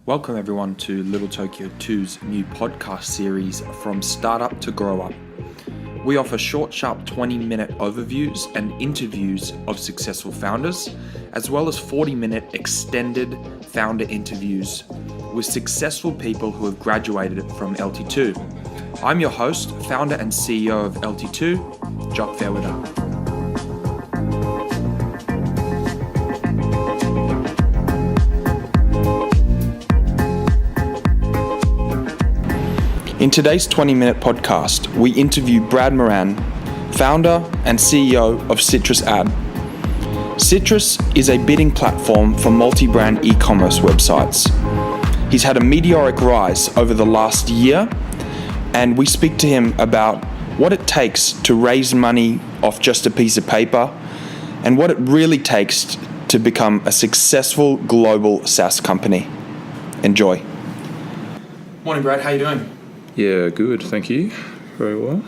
Welcome everyone to Little Tokyo 2's new podcast series From Startup to Growup. We offer short, sharp 20-minute overviews and interviews of successful founders, as well as 40-minute extended founder interviews with successful people who have graduated from LT2. I'm your host, founder and CEO of LT2, Jock Fairweather. In today's 20-minute podcast, we interview Brad Moran, founder and CEO of Citrus Ad. Citrus is a bidding platform for multi-brand e-commerce websites. He's had a meteoric rise over the last year, and we speak to him about what it takes to raise money off just a piece of paper and what it really takes to become a successful global SaaS company. Enjoy. Morning, Brad. How you doing? Yeah, good. Thank you. Very well.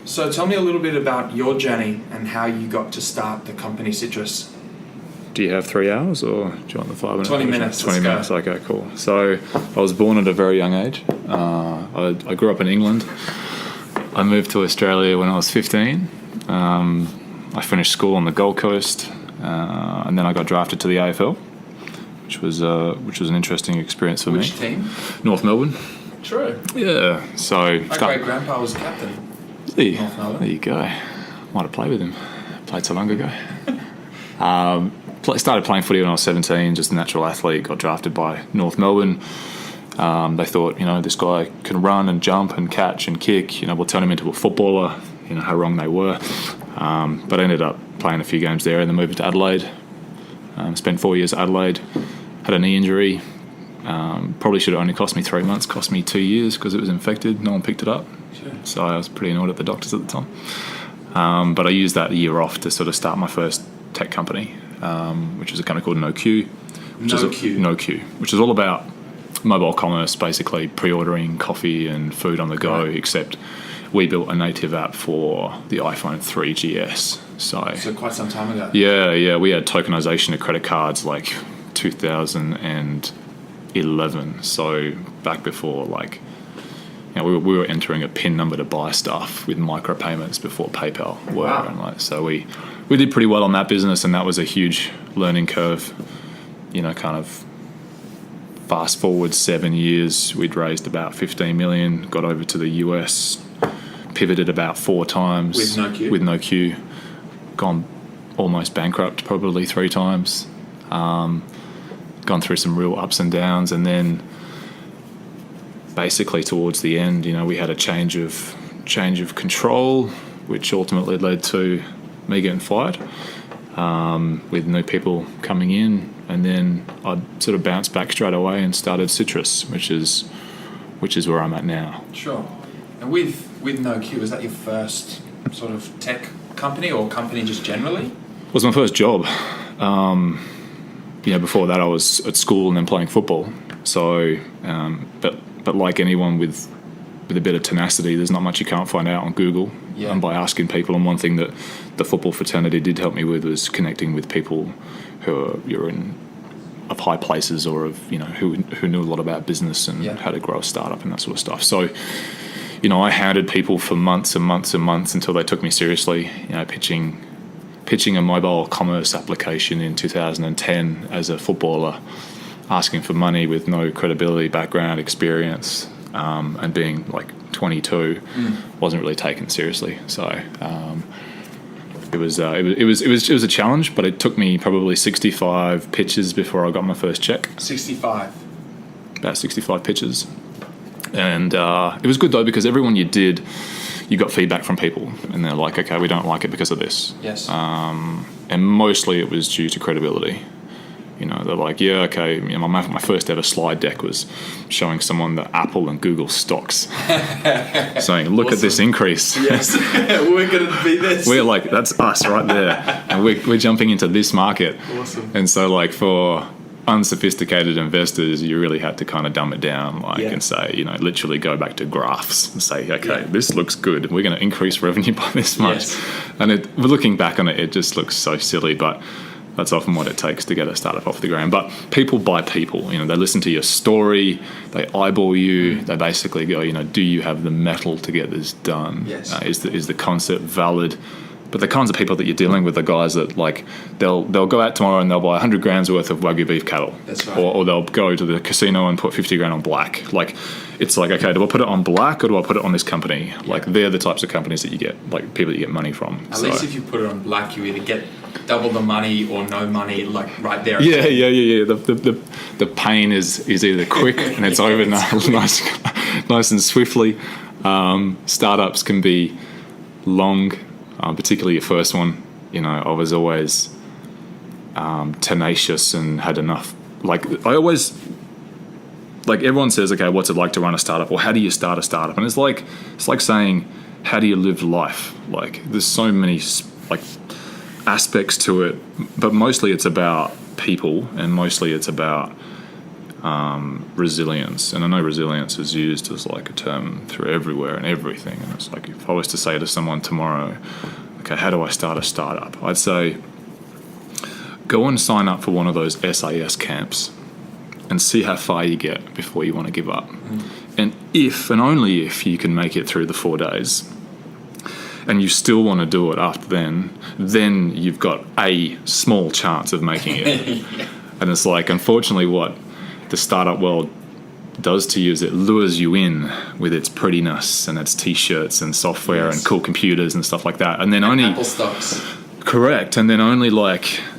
So tell me a little bit about your journey and how you got to start the company Citrus. Do you have 3 hours or do you want the 5 minutes? 20 minutes. 20 minutes. Okay, cool. So I was born at a very young age. I grew up in England. I moved to Australia when I was 15. I finished school on the Gold Coast, and then I got drafted to the AFL, which was an interesting experience for me. Which team? North Melbourne. True. Yeah. So my great grandpa was captain. North Melbourne. There you go. Might have played with him. Played so long ago. Started playing footy when I was 17. Just a natural athlete. Got drafted by North Melbourne. They thought, this guy can run and jump and catch and kick. We'll turn him into a footballer. How wrong they were. But I ended up playing a few games there and then moved to Adelaide. Spent 4 years at Adelaide. Had a knee injury. Probably should have only cost me 3 months, cost me 2 years because it was infected. No one picked it up. Sure. So I was pretty annoyed at the doctors at the time. But I used that year off to sort of start my first tech company, which is a company called NoQ. Which is all about mobile commerce, basically pre-ordering coffee and food on the go, right. Except we built a native app for the iPhone 3GS. So quite some time ago. Yeah. We had tokenization of credit cards like 2011, so back before we were entering a PIN number to buy stuff with micropayments before PayPal were. Wow. And so we did pretty well on that business, and that was a huge learning curve. Kind of fast forward 7 years, we'd raised about 15 million, got over to the US, pivoted about 4 times with NoQ, gone almost bankrupt probably 3 times. Gone through some real ups and downs, and then basically towards the end, we had a change of control, which ultimately led to me getting fired, with new people coming in, and then I sort of bounced back straight away and started Citrus, which is where I'm at now. Sure. And with NoQ, was that your first sort of tech company or company just generally? It was my first job. Before that I was at school and then playing football. So, but like anyone with a bit of tenacity, there's not much you can't find out on Google. Yeah. And by asking people, and one thing that the football fraternity did help me with was connecting with people you're in of high places or of who knew a lot about business and how to grow a startup and that sort of stuff. So, I hounded people for months and months and months until they took me seriously. Pitching a mobile commerce application in 2010 as a footballer, asking for money with no credibility, background, experience, and being like 22, wasn't really taken seriously. So it was a challenge, but it took me probably 65 pitches before I got my first check. 65. About 65 pitches, and it was good though because everyone you got feedback from people, and they're like, okay, we don't like it because of this. Yes. And mostly it was due to credibility. They're like, yeah, okay. My first ever slide deck was showing someone the Apple and Google stocks, saying, look at this increase. Yes, we're going to be this. We're like, that's us right there, and we're jumping into this market. Awesome. And so for unsophisticated investors, you really had to kind of dumb it down, and say, literally go back to graphs and say, okay, this looks good. We're going to increase revenue by this much. Yes. And looking back on it, it just looks so silly. But That's often what it takes to get a startup off the ground. But people buy people. They listen to your story, they eyeball you, they basically go, do you have the metal to get this done? Yes. Is the concept valid? But the kinds of people that you're dealing with are guys that they'll go out tomorrow and they'll buy 100 grand's worth of Wagyu beef cattle. That's right. Or they'll go to the casino and put 50 grand on black. It's okay, do I put it on black or do I put it on this company? Yeah. They're the types of companies that you get, people that you get money from. At least if you put it on black, you either get double the money or no money, right there. Yeah. The pain is either quick and it's over nice and swiftly. Startups can be long. Particularly your first one, I was always tenacious and had enough. Everyone says, okay, what's it like to run a startup, or how do you start a startup? And it's like saying, how do you live life? There's so many aspects to it, but mostly it's about people, and mostly it's about resilience. And I know resilience is used as a term through everywhere and everything. And it's if I was to say to someone tomorrow, okay, how do I start a startup? I'd say, go and sign up for one of those SAS camps and see how far you get before you want to give up. And if and only if you can make it through the 4 days and you still want to do it after then you've got a small chance of making it. Yeah. And it's unfortunately what the startup world does to you is it lures you in with its prettiness and its t-shirts and software and cool computers and stuff like that. And then only Apple stocks. Correct. And then only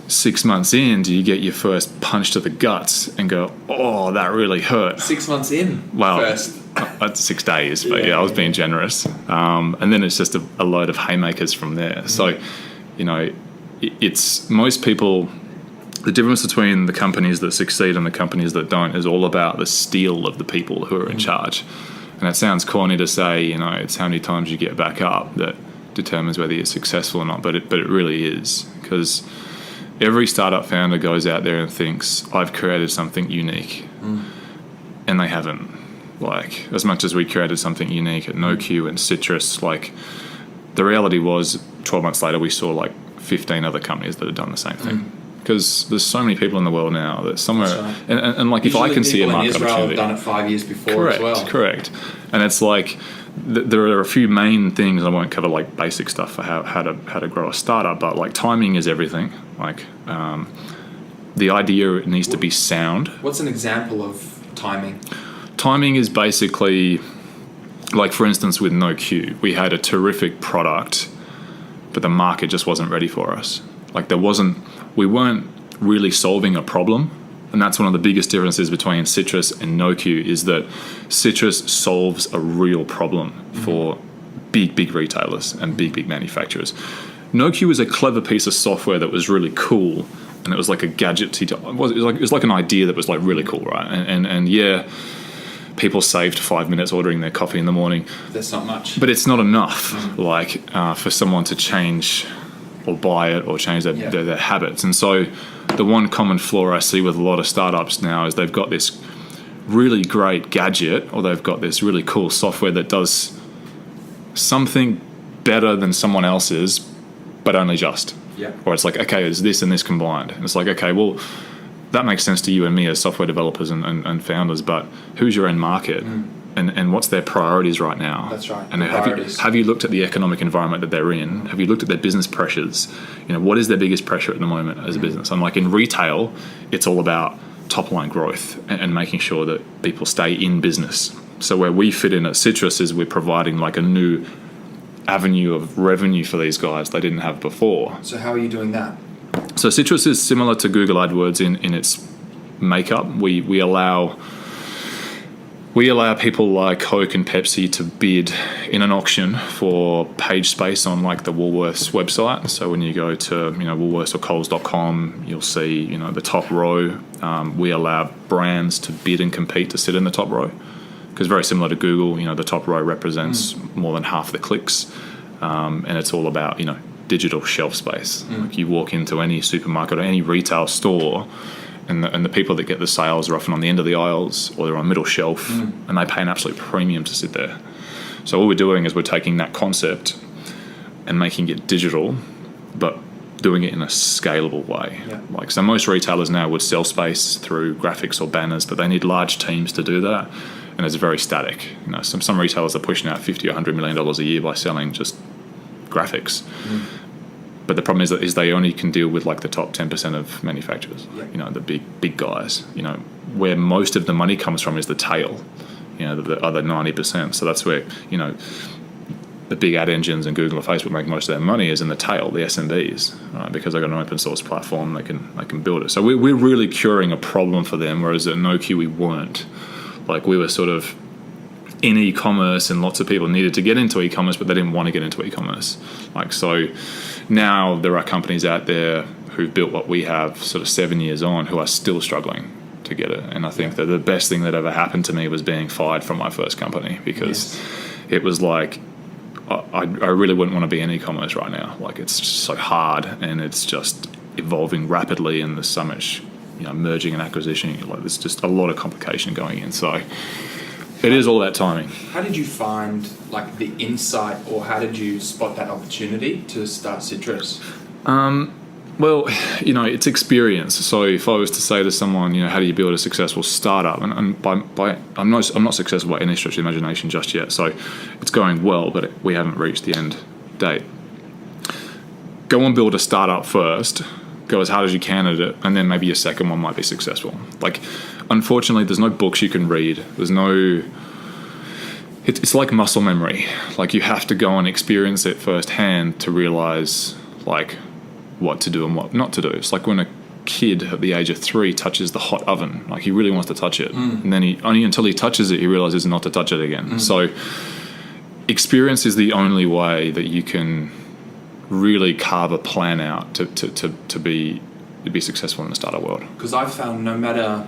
6 months in do you get your first punch to the guts and go, oh, that really hurt. 6 months in? Well, first. That's 6 days, but I was being generous. And then it's just a load of haymakers from there. So, it's most people... The difference between the companies that succeed and the companies that don't is all about the steel of the people who are in charge. And it sounds corny to say, it's how many times you get back up that determines whether you're successful or not, but it really is. Because every startup founder goes out there and thinks, I've created something unique. And they haven't. As much as we created something unique at NoQ and Citrus, the reality was 12 months later we saw 15 other companies that had done the same thing. Because there's so many people in the world now that somewhere, right. and if I can see a market opportunity, have done it 5 years before as well. Correct. And it's there are a few main things. I won't cover basic stuff for how to grow a startup, but timing is everything. The idea needs to be sound. What's an example of timing? Timing is basically, for instance, with NoQ, we had a terrific product, but the market just wasn't ready for us. We weren't really solving a problem, and that's one of the biggest differences between Citrus and NoQ is that Citrus solves a real problem for big retailers and big manufacturers. NoQ is a clever piece of software that was really cool, and it was like a gadget. It was like an idea that was really cool, right? And people saved 5 minutes ordering their coffee in the morning. That's not much, but it's not enough. For someone to change or buy it or change their habits. And so the one common flaw I see with a lot of startups now is they've got this really great gadget or they've got this really cool software that does something better than someone else's, but only just. Yeah. Or it's okay, it's this and this combined. And it's okay, well, that makes sense to you and me as software developers and founders, but who's your end market? And what's their priorities right now? That's right. And have you looked at the economic environment that they're in? Have you looked at their business pressures? What is their biggest pressure at the moment as a business? And in retail, it's all about top line growth and making sure that people stay in business. So where we fit in at Citrus is we're providing a new avenue of revenue for these guys they didn't have before. So how are you doing that? So Citrus is similar to Google AdWords in its makeup. We allow people like Coke and Pepsi to bid in an auction for page space on the Woolworths website. So when you go to Woolworths or Coles.com, you'll see the top row. We allow brands to bid and compete to sit in the top row because very similar to Google, the top row represents more than half the clicks, and it's all about digital shelf space. You walk into any supermarket or any retail store. And the people that get the sales are often on the end of the aisles or they're on middle shelf and they pay an absolute premium to sit there. So what we're doing is we're taking that concept and making it digital, but doing it in a scalable way. Yeah. Like, so most retailers now would sell space through graphics or banners, but they need large teams to do that, and it's very static. You know, some retailers are pushing out $50 or $100 million a year by selling just graphics. But the problem is they only can deal with like the top 10% of manufacturers. Yeah. You know, the big guys. You know, where most of the money comes from is the tail. You know, the other 90%. So that's where, you know, the big ad engines and Google or Facebook make most of their money is in the tail, the SMBs, right? Because they've got an open source platform, they can build it. So we're really curing a problem for them, whereas at Nokia we weren't. Like, we were sort of in e-commerce, and lots of people needed to get into e-commerce, but they didn't want to get into e-commerce. Like, so now there are companies out there who've built what we have sort of 7 years on who are still struggling to get it. And I think that the best thing that ever happened to me was being fired from my first company, because it was like, I really wouldn't want to be in e-commerce right now. Like, it's just so hard, and it's just evolving rapidly, and there's so much, you know, merging and acquisition. Like, there's just a lot of complication going in. So it is all about timing. How did you find like the insight, or how did you spot that opportunity to start Citrus? Well, you know, it's experience. So if I was to say to someone, you know, how do you build a successful startup? And by I'm not successful by any stretch of the imagination just yet. So it's going well, but we haven't reached the end date. Go and build a startup first. Go as hard as you can at it, and then maybe your second one might be successful. Like, unfortunately, there's no books you can read. There's no... It's like muscle memory. Like, you have to go and experience it firsthand to realize, like, what to do and what not to do. It's like when a kid at the age of 3 touches the hot oven. Like, he really wants to touch it. And then only until he touches it, he realizes not to touch it again. So experience is the only way that you can really carve a plan out to be successful in the startup world. Because I've found no matter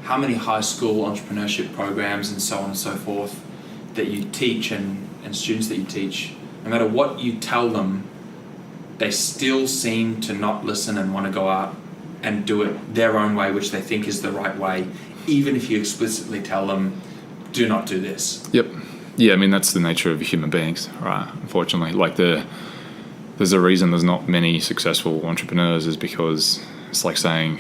how many high school entrepreneurship programs and so on and so forth that you teach and students that you teach, no matter what you tell them, they still seem to not listen and want to go out and do it their own way, which they think is the right way, even if you explicitly tell them, do not do this. Yep. Yeah, I mean, that's the nature of human beings, right? Unfortunately. Like, there's a reason there's not many successful entrepreneurs, is because it's like saying,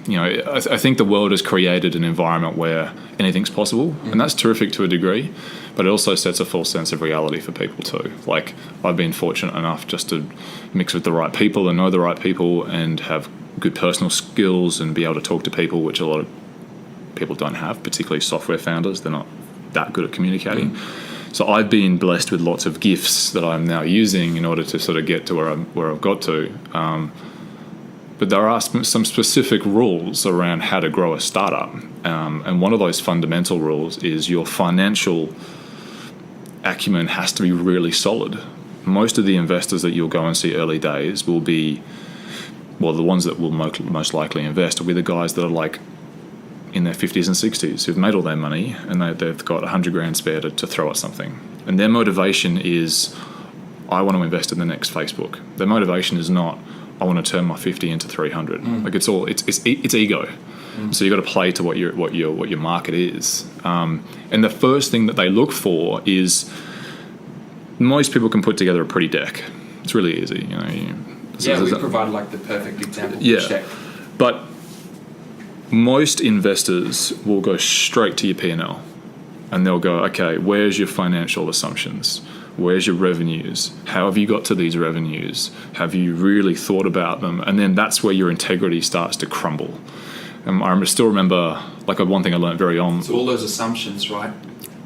you know, I think the world has created an environment where anything's possible, and that's terrific to a degree, but it also sets a false sense of reality for people too. Like, I've been fortunate enough just to mix with the right people and know the right people and have good personal skills and be able to talk to people, which a lot of people don't have, particularly software founders. They're not that good at communicating. So I've been blessed with lots of gifts that I'm now using in order to sort of get to where I've got to. But there are some specific rules around how to grow a startup. And one of those fundamental rules is your financial acumen has to be really solid. Most of the investors that you'll go and see early days will be, well, the ones that will most likely invest will be the guys that are like in their 50s and 60s who've made all their money and they've got $100,000 spare to throw at something. And their motivation is, I want to invest in the next Facebook. Their motivation is not, I want to turn my 50 into 300. Like, it's ego. So you've got to play to what your market is. And the first thing that they look for is, most people can put together a pretty deck. It's really easy, you know. We provide like the perfect example. Yeah, but most investors will go straight to your P&L, and they'll go, okay, where's your financial assumptions? Where's your revenues? How have you got to these revenues? Have you really thought about them? And then that's where your integrity starts to crumble. I still remember, like, one thing I learned very on. So all those assumptions, right?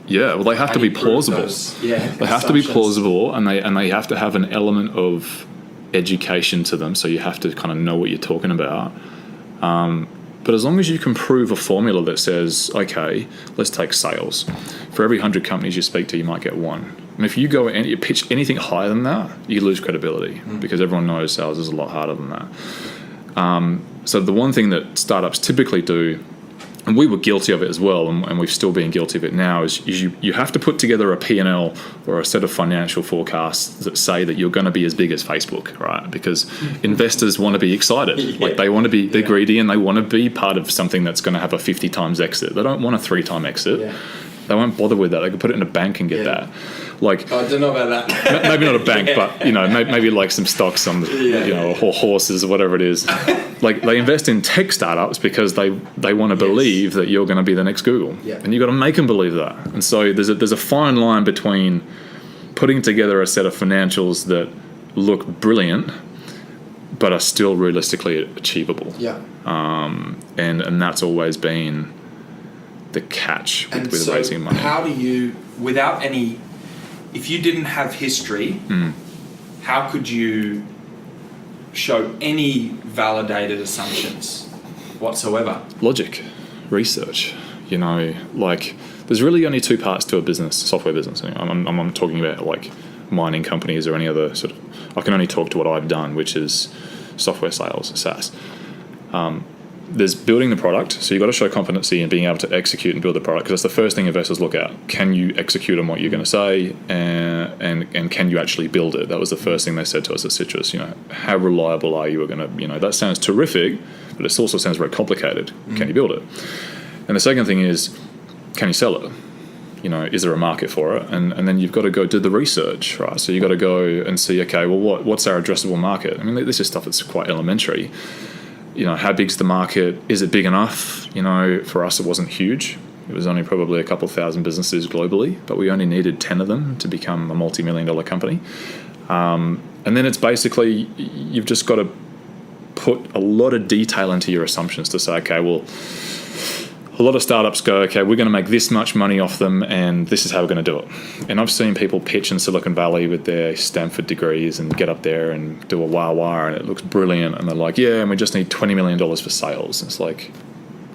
Yeah, well, they have to be plausible. They have to be plausible, and they have to have an element of education to them. So you have to kind of know what you're talking about. But as long as you can prove a formula that says, okay, let's take sales. For every 100 companies you speak to, you might get one. And if you go and you pitch anything higher than that, you lose credibility because everyone knows sales is a lot harder than that. So the one thing that startups typically do, and we were guilty of it as well, and we've still been guilty of it now, is you have to put together a P&L or a set of financial forecasts that say that you're going to be as big as Facebook, right? Because investors want to be excited. Like, they want to be, they're greedy, and they want to be part of something that's going to have a 50 times exit. They don't want a 3-time exit. They won't bother with that. They could put it in a bank and get that. Like, I don't know about that. Maybe not a bank, but maybe like some stocks on the, or horses or whatever it is. Like, they invest in tech startups because they want to believe that you're going to be the next Google, and you've got to make them believe that. And so there's a fine line between putting together a set of financials that look brilliant but are still realistically achievable. And that's always been the catch with raising money. How do you, without any, if you didn't have history, how could you show any validated assumptions whatsoever? Logic, research. Like, there's really only two parts to a business, software business. I'm talking about like mining companies or any other sort of. I can only talk to what I've done, which is software sales, SaaS. There's building the product, so you've got to show competency in being able to execute and build the product, because that's the first thing investors look at. Can you execute on what you're going to say, and can you actually build it? That was the first thing they said to us at Citrus. How reliable are you? We're going to, that sounds terrific, but it also sounds very complicated. Can you build it? And the second thing is, can you sell it? Is there a market for it? And then you've got to go do the research, right? So you've got to go and see, okay, well, what's our addressable market? I mean, this is stuff that's quite elementary. How big's the market? Is it big enough? For us, it wasn't huge. It was only probably a couple of thousand businesses globally, but we only needed 10 of them to become a multi-million-dollar company. And then it's basically, you've just got to put a lot of detail into your assumptions to say, okay, well, a lot of startups go, okay, we're going to make this much money off them, and this is how we're going to do it. And I've seen people pitch in Silicon Valley with their Stanford degrees and get up there and do a wah-wah, and it looks brilliant. And they're like, yeah, and we just need $20 million for sales. It's like,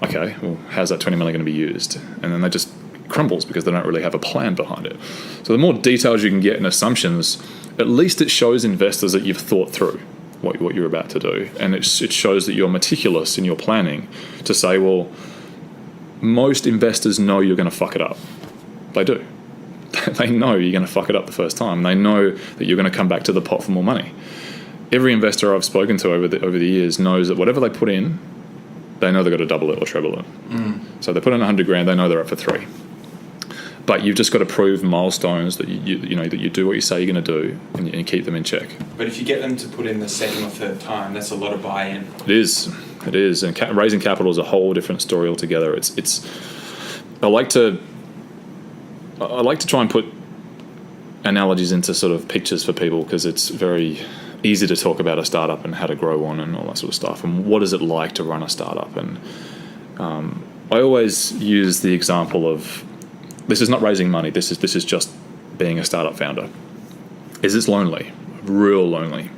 okay, well, how's that $20 million going to be used? And then they just crumbles because they don't really have a plan behind it. So the more details you can get in assumptions, at least it shows investors that you've thought through what you're about to do. And it shows that you're meticulous in your planning to say, well, most investors know you're going to fuck it up. They do. They know you're going to fuck it up the first time. They know that you're going to come back to the pot for more money. Every investor I've spoken to over the years knows that whatever they put in, they know they've got to double it or treble it. So they put in $100,000, they know they're up for $3. But you've just got to prove milestones that you do what you say you're going to do, and you keep them in check. But if you get them to put in the second or third time, that's a lot of buy-in. It is, and raising capital is a whole different story altogether. I like to try and put analogies into sort of pictures for people, because it's very easy to talk about a startup and how to grow one and all that sort of stuff, and what is it like to run a startup. And I always use the example of, this is not raising money. This is just being a startup founder. It's lonely, real lonely.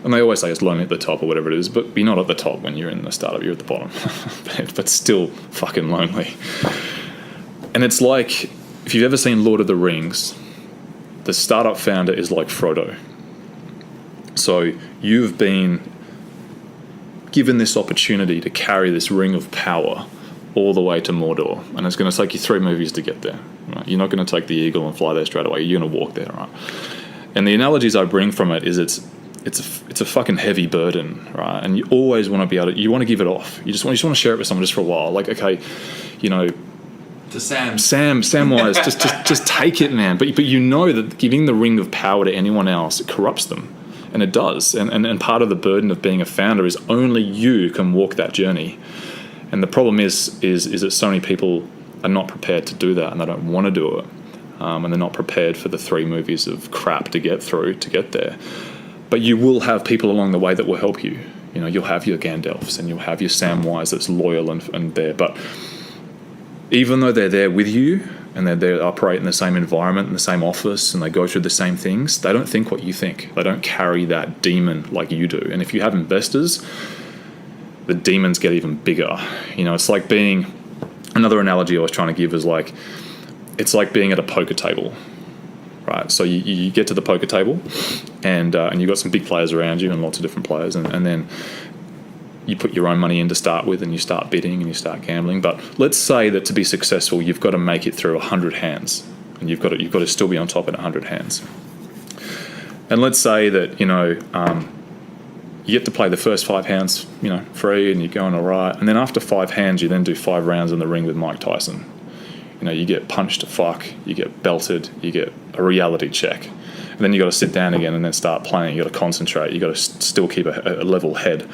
And they always say it's lonely at the top or whatever it is, but you're not at the top when you're in a startup. You're at the bottom, but still fucking lonely. And it's like, if you've ever seen Lord of the Rings, the startup founder is like Frodo. So you've been given this opportunity to carry this ring of power all the way to Mordor, and it's going to take you 3 movies to get there. Right? You're not going to take the eagle and fly there straight away. You're going to walk there, right? And the analogies I bring from it is it's a fucking heavy burden, right? And you always want to be able to, you want to give it off. You just want to share it with someone just for a while. Like, okay, to Sam Samwise, just take it, man. But you know that giving the ring of power to anyone else, it corrupts them. And it does. And part of the burden of being a founder is only you can walk that journey. And the problem is that so many people are not prepared to do that, and they don't want to do it. And they're not prepared for the 3 movies of crap to get through to get there. But you will have people along the way that will help you. You'll have your Gandalfs and you'll have your Samwise that's loyal and there. But even though they're there with you and they operate in the same environment, in the same office, and they go through the same things, they don't think what you think. They don't carry that demon like you do. And if you have investors, the demons get even bigger. It's like being, another analogy I was trying to give is like, it's like being at a poker table, right? So you get to the poker table, and you've got some big players around you and lots of different players, and then you put your own money in to start with, and you start bidding and you start gambling. But let's say that to be successful, you've got to make it through 100 hands, and you've got to still be on top in 100 hands. And let's say that you get to play the first 5 hands, free, and you're going all right. And then after 5 hands, you then do 5 rounds in the ring with Mike Tyson. You get punched to fuck, you get belted, you get a reality check. And then you got to sit down again and then start playing. You got to concentrate. You got to still keep a level head.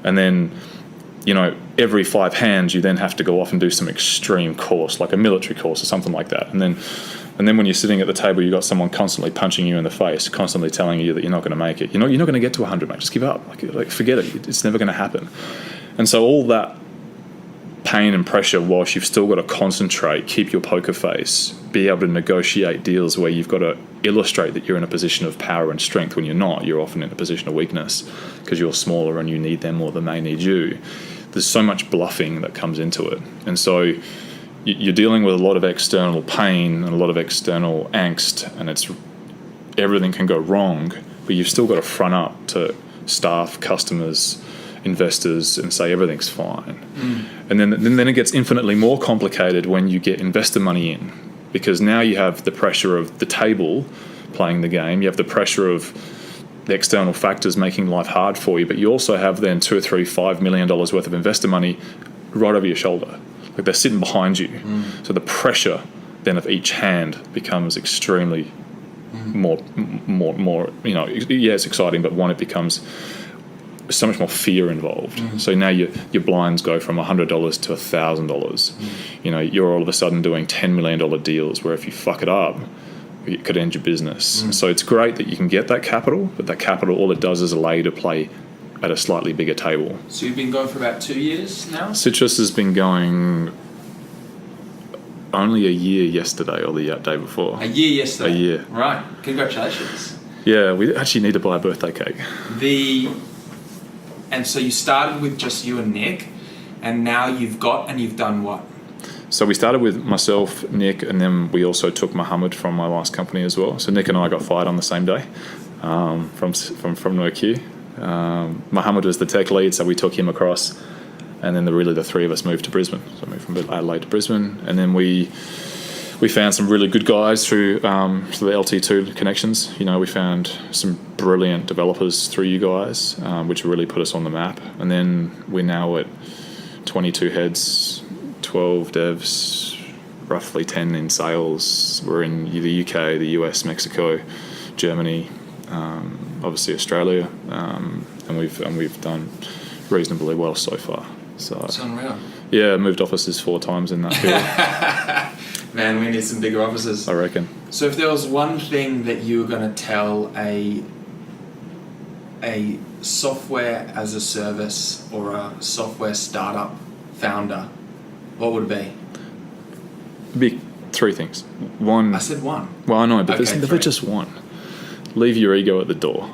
And then, every 5 hands, you then have to go off and do some extreme course, like a military course or something like that. And then when you're sitting at the table, you got someone constantly punching you in the face, constantly telling you that you're not going to make it. You're not going to get to 100, mate. Just give up. Like forget it. It's never going to happen. And so all that pain and pressure, whilst you've still got to concentrate, keep your poker face, be able to negotiate deals where you've got to illustrate that you're in a position of power and strength when you're not. You're often in a position of weakness because you're smaller and you need them more than they need you. There's so much bluffing that comes into it. And so you're dealing with a lot of external pain and a lot of external angst, and everything can go wrong, but you've still got to front up to staff, customers, investors, and say everything's fine. And then it gets infinitely more complicated when you get investor money in, because now you have the pressure of the table playing the game, you have the pressure of the external factors making life hard for you, but you also have then $2 or $3, $5 million worth of investor money right over your shoulder. Like they're sitting behind you. So the pressure then of each hand becomes extremely more, it's exciting, but one, it becomes so much more fear involved. So now your blinds go from $100 to $1,000. You're all of a sudden doing $10 million deals where if you fuck it up, it could end your business. So it's great that you can get that capital, but that capital, all it does is allow you to play at a slightly bigger table. So you've been going for about 2 years now? Citrus has been going only a year yesterday or the day before. A year yesterday? A year. Right. Congratulations. Yeah, we actually need to buy a birthday cake. And so you started with just you and Nick, and now you've done what? So we started with myself, Nick, and then we also took Mohammed from my last company as well. So Nick and I got fired on the same day from NoQ. Mohammed was the tech lead, so we took him across, and then the three of us moved to Brisbane. So I moved from Adelaide to Brisbane, and then we found some really good guys through the LT2 connections. We found some brilliant developers through you guys, which really put us on the map. And then we're now at 22 heads, 12 devs, roughly 10 in sales. We're in the UK, the US, Mexico, Germany, obviously Australia, and we've done reasonably well so far. So it's unreal. Yeah, moved offices 4 times in that field. Man, we need some bigger offices. I reckon. So if there was one thing that you were going to tell a software as a service or a software startup founder, what would it be? 3 things. One. I said one. Well, I know, but Okay, there's just one. Leave your ego at the door.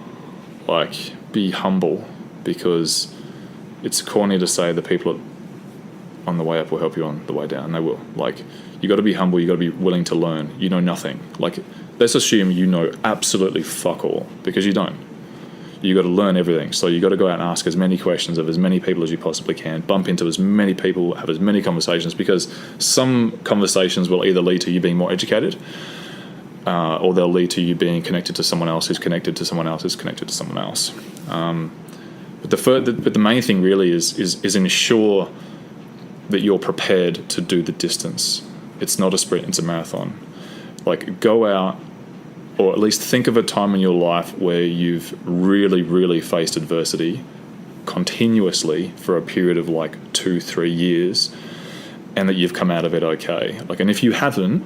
Be humble, because it's corny to say the people on the way up will help you on the way down. They will. You got to be humble. You got to be willing to learn. You know nothing. Let's assume you know absolutely fuck all, because you don't. You got to learn everything. So you got to go out and ask as many questions of as many people as you possibly can. Bump into as many people. Have as many conversations, because some conversations will either lead to you being more educated, or they'll lead to you being connected to someone else who's connected to someone else who's connected to someone else. But the main thing really is ensure that you're prepared to do the distance. It's not a sprint, it's a marathon. Go out, or at least think of a time in your life where you've really, really faced adversity continuously for a period of 2-3 years, and that you've come out of it okay. And if you haven't,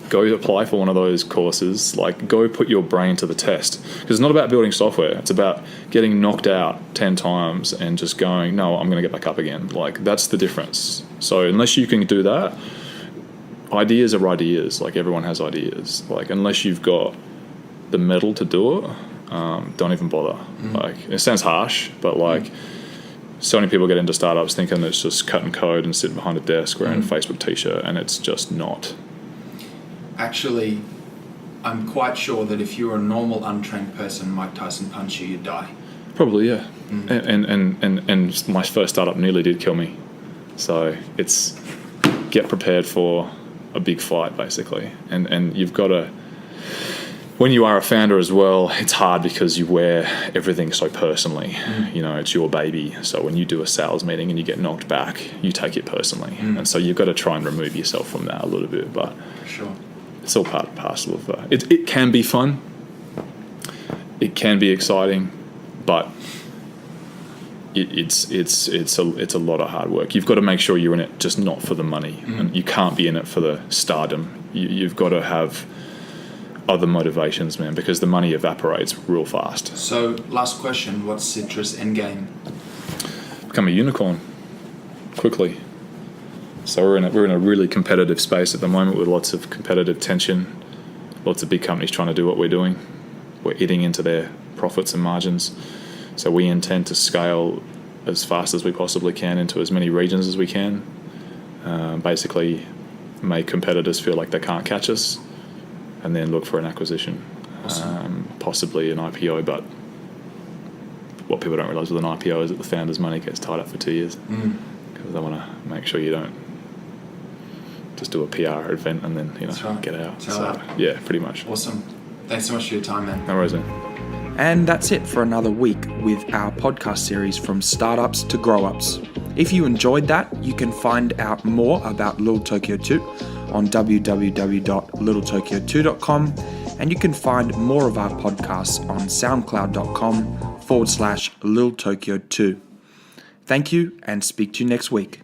go apply for one of those courses. Go put your brain to the test, because it's not about building software. It's about getting knocked out 10 times and just going, no, I'm going to get back up again. That's the difference. So unless you can do that, ideas are ideas. Everyone has ideas. Unless you've got the metal to do it, don't even bother. It sounds harsh, but so many people get into startups thinking it's just cut and code and sit behind a desk wearing a Facebook t-shirt, and it's just not. Actually, I'm quite sure that if you were a normal, untrained person, Mike Tyson punched you, you'd die. Probably, yeah. And my first startup nearly did kill me. So it's get prepared for a big fight, basically. And you've got to when you are a founder as well, it's hard because you wear everything so personally. You know, it's your baby. So when you do a sales meeting and you get knocked back, you take it personally. And so you've got to try and remove yourself from that a little bit. But sure, it's all part and parcel of that. It can be fun. It can be exciting, but it's a lot of hard work. You've got to make sure you're in it just not for the money, and you can't be in it for the stardom. You've got to have other motivations, man, because the money evaporates real fast. So, last question: what's Citrus endgame? Become a unicorn quickly. So we're in a really competitive space at the moment with lots of competitive tension, lots of big companies trying to do what we're doing. We're eating into their profits and margins. So we intend to scale as fast as we possibly can into as many regions as we can. Basically, make competitors feel like they can't catch us, and then look for an acquisition, possibly an IPO. But what people don't realise with an IPO is that the founder's money gets tied up for 2 years, because they want to make sure you don't just do a PR event and then get out. So yeah, pretty much. Awesome. Thanks so much for your time, man. No worries, man. And that's it for another week with our podcast series From Startups to Growups. If you enjoyed that, you can find out more about Little Tokyo 2 on www.littletokyo2.com, and you can find more of our podcasts on soundcloud.com/Little Tokyo 2. Thank you, and speak to you next week.